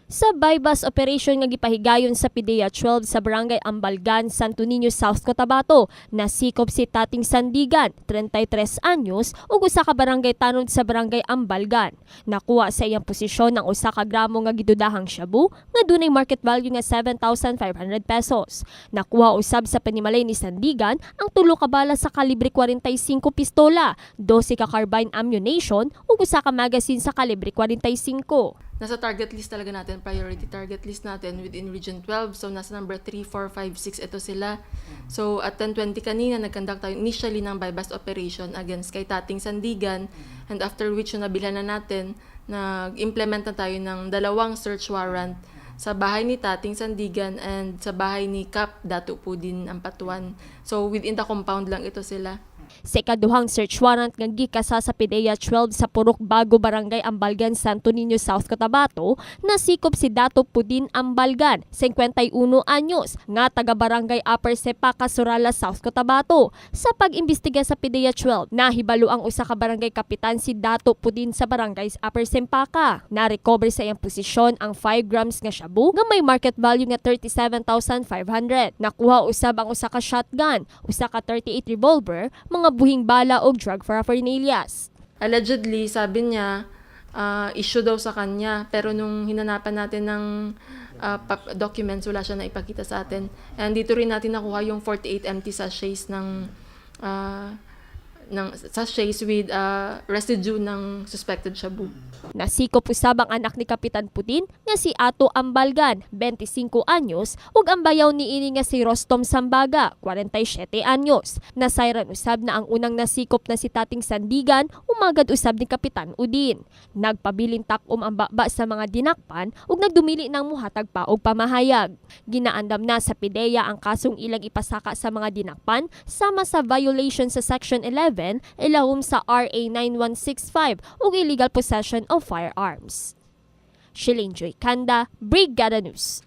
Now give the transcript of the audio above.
Sa bypass operation nga gipahigayon sa PDEA 12 sa Barangay Ambalgan, Santo Niño, South Cotabato, nasikop si Tating Sandigan, 33 anyos, ug usa ka barangay tanod sa Barangay Ambalgan. Nakuha sa iyang posisyon ng usa ka gramo nga gidudahang shabu nga dunay market value nga 7,500 pesos. Nakuha usab sa panimalay ni Sandigan ang 3 ka bala sa kalibre 45 pistola, 12 ka carbine ammunition ug usa ka magazine sa kalibre 45. Nasa target list talaga natin, priority target list natin within Region 12. So, nasa number 3, 4, 5, 6, ito sila. So, at 10:20 kanina, nag-conduct tayo initially ng bypass operation against kay Tating Sandigan. And after which, yung nabilhan na natin, nag-implement na tayo ng 2 search warrant sa bahay ni Tating Sandigan and sa bahay ni Kap Dato Pudin Ampatuan. So, within the compound lang ito sila. Sa ikaduhang search warrant nga gikasa sa PDEA 12 sa Purok Bago, Barangay Ambalgan, Santo Niño, South Cotabato, nasikop si Dato Pudin Ambalgan, 51 anyos, nga taga Barangay Upper Sepaka, Surala, South Cotabato. Sa pag-imbestiga sa PDEA 12, nahibalo ang usa ka barangay kapitan si Dato Pudin sa Barangay Upper Sepaka. Na-recover sa iyang posisyon ang 5 grams nga shabu nga may market value nga 37,500. Nakuha usab ang usa ka shotgun, usa ka 38 revolver, mga buhing bala o drug paraphernalias. Allegedly, sabi niya, issue daw sa kanya. Pero nung hinanapan natin ng documents, wala siya na ipakita sa atin. And dito rin natin nakuha yung 48 empty sachets ng sachets with residue ng suspected shabu. Nasikop usab ang anak ni Kapitan Pudin nga si Ato Ambalgan, 25 anyos, ug ang bayaw niini nga si Rostom Sambaga, 47 anyos. Nasayran usab na ang unang nasikop na si Tating Sandigan, umagad usab ni Kapitan Udin. Nagpabilin takom ang baba sa mga dinakpan ug nagdumili ng muhatag pa og pamahayag. Ginaandam na sa PDEA ang kasong ilang ipasaka sa mga dinakpan sama sa violation sa Section 11 ilahom sa RA 9165 ug illegal possession of firearms. Shilin Joy Kanda, Brigada News.